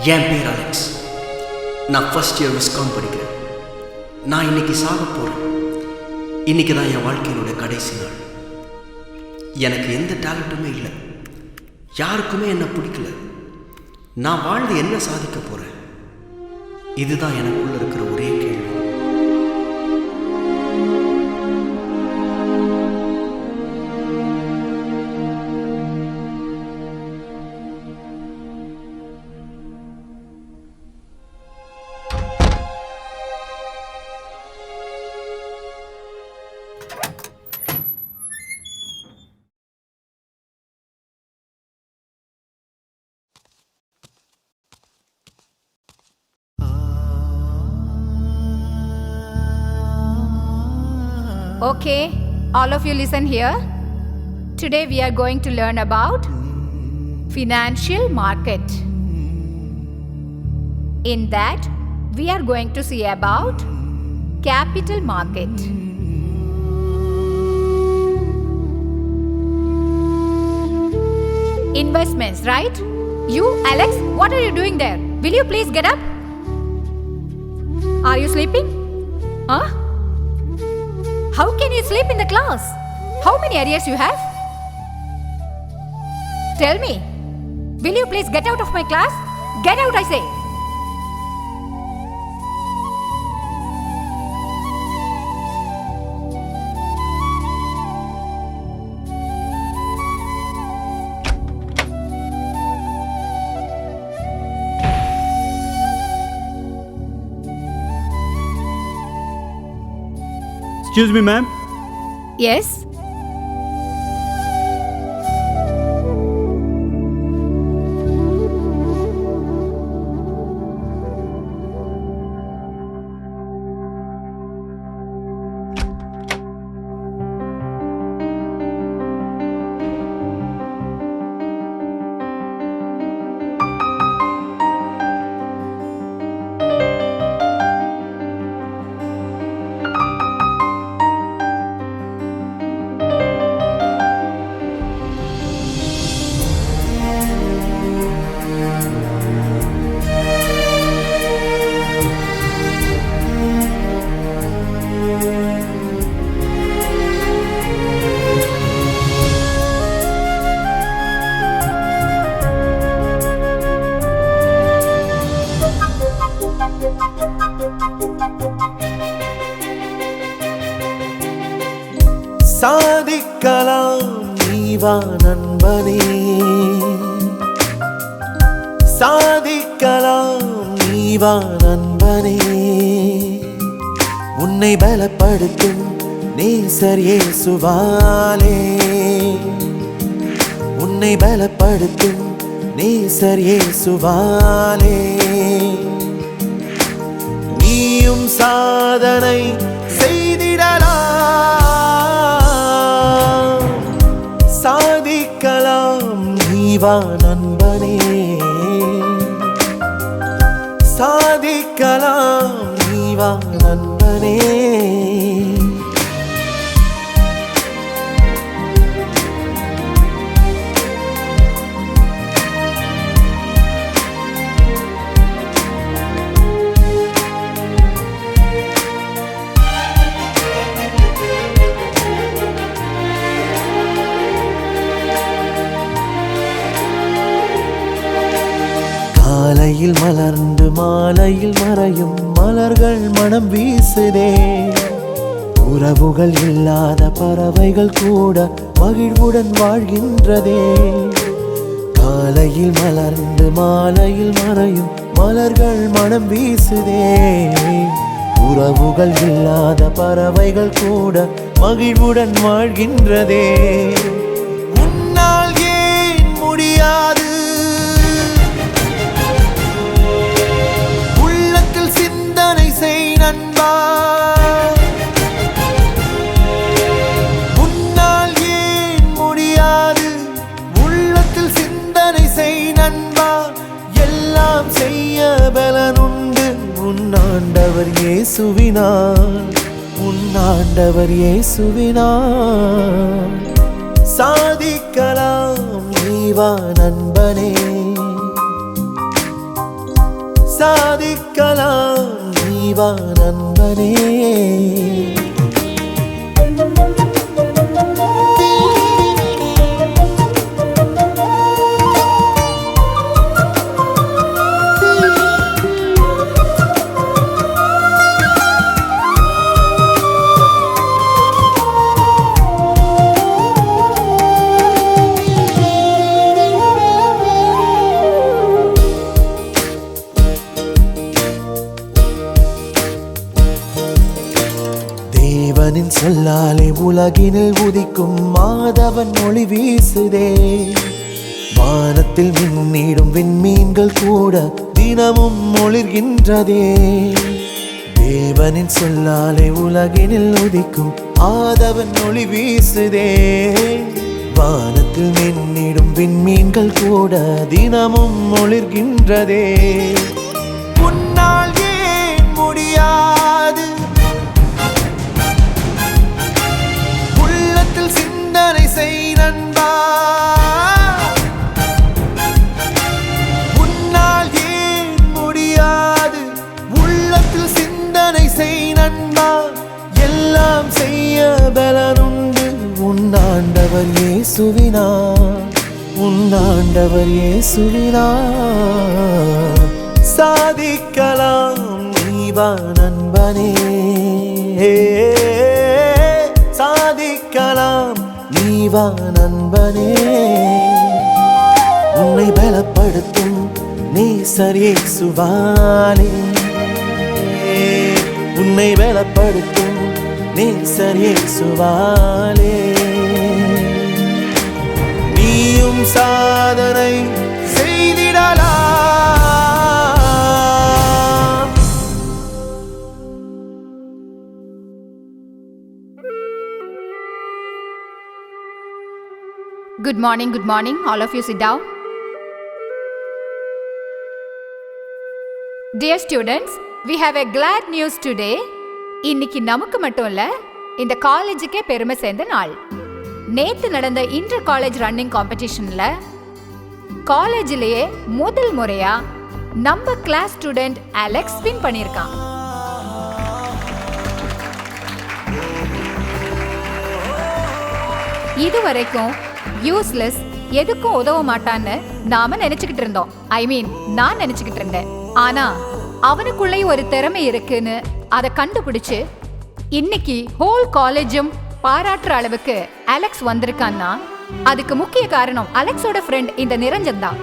என் பேர் அலெக்ஸ். நான் first year viscom படிக்கிறேன். நான் இன்னைக்கு சாக போகிறேன். இன்னைக்கு தான் என் வாழ்க்கையினுடைய கடைசி நாள். எனக்கு எந்த டேலண்ட்டுமே இல்லை. யாருக்குமே என்ன பிடிக்கல. நான் வாழ்ந்து என்ன சாதிக்க போகிறேன்? இதுதான் எனக்குள்ள இருக்கிற ஒரே கேள்வி. Okay, all of you listen here. Today we are going to learn about financial market. In that, we are going to see about capital market. Investments, right? You, Alex, what are you doing there? Will you please get up? Are you sleeping? Huh? How can you sleep in the class? How many arrears you have? Tell me. Will you please get out of my class? Get out, I say. Excuse me, ma'am. Yes? சாதிக்கலாம் நீவா நண்பனே, சாதிக்கலாம் நீவா நண்பனே. உன்னை பலப்படுத்தும் நேசர் இயேசுவாலே, உன்னை பலப்படுத்தும் நேசர் இயேசுவாலே. நீயும் சாதனை சாதிக்கலாம் நீவா நண்பனே, சாதிக்கலாம் நீவா நண்பனே. காலையில் மலர்ந்து மாலையில் மறையும் மலர்கள் மனம் வீசுதே. உறவுகள் இல்லாத பறவைகள் கூட மகிழ்வுடன் வாழ்கின்றதே. காலையில் மலர்ந்து மாலையில் மறையும் மலர்கள் மனம் வீசுதே. உறவுகள் இல்லாத பறவைகள் கூட மகிழ்வுடன் வாழ்கின்றதே. உன்னால் ஏன் முடியாது? நண்பா, உன்னால் ஏன் முடியாது? உள்ளத்தில் சிந்தனை செய் நண்பா. எல்லாம் செய்ய பலனுண்டு உன்னாண்டவர் இயேசுவினால், உன்னாண்டவர் இயேசுவினால். சாதிக்கலாம் நீவா நண்பனே, சாதிக்கலாம் நீவா நண்பனே. தேவனின் சொல்லாலே உலகினில் உதிக்கும் மாதவன் மொழி வீசுதே. வானத்தில் மின்னிடும் விண்மீன்கள் கூட தினமும் ஒளிர்கின்றதே. தேவனின் சொல்லாலே உலகினில் உதிக்கும் ஆதவன் மொழி வீசுதே. வானத்தில் மின்னிடும் விண்மீன்கள் கூட தினமும் ஒளிர்கின்றதே. உன்னால் ஏன் முடியாது சிந்தனை செய் நண்பா. உன்னால் ஏன் முடியாது உள்ளத்தில் சிந்தனை செய் நண்பா. எல்லாம் செய்ய பலனுண்டு உன்னாண்டவர் இயேசுவினார். உன்னாண்டவர் இயேசுவினார். சாதிக்கலாம் நீவா நண்பனே. சாதிக்கலாம் நீவா நண்பனே. உன்னை பலப்படுத்தும் நேசர் இயேசுவாலே. உன்னை பலப்படுத்தும் நேசர் இயேசுவாலே. நீயும் சாதனை செய்திடலாம். Good morning, good morning. All of you sit down. Dear students, we have a glad news today. இன்னைக்கு நமக்கு மட்டும் இல்ல, இந்த காலேஜுக்கே பெருமை சேர்ந்த நாள். நேத்து நடந்த இன்டர் காலேஜ் ரன்னிங் காம்படிஷன்ல காலேஜிலேயே முதல் முறையா நம்ம கிளாஸ் ஸ்டூடெண்ட் அலெக்ஸ் வின் பண்ணியிருக்கான். இதுவரைக்கும் யூஸ்லெஸ், எதுக்கும் உதவ மாட்டான்னு நாம நினைச்சுக்கிட்டு இருந்தோம். நான் நினைச்சுக்கிட்டு இருந்தேன். ஆனா அவனுக்குள்ளேயும் ஒரு திறமை இருக்குன்னு அதை கண்டுபிடிச்சு இன்னைக்கு ஹோல் காலேஜும் பாராட்டுற அளவுக்கு அலெக்ஸ் வந்திருக்கான்னா அதுக்கு முக்கிய காரணம் அலெக்ஸோட ஃப்ரெண்ட் இந்த நிரஞ்சன் தான்.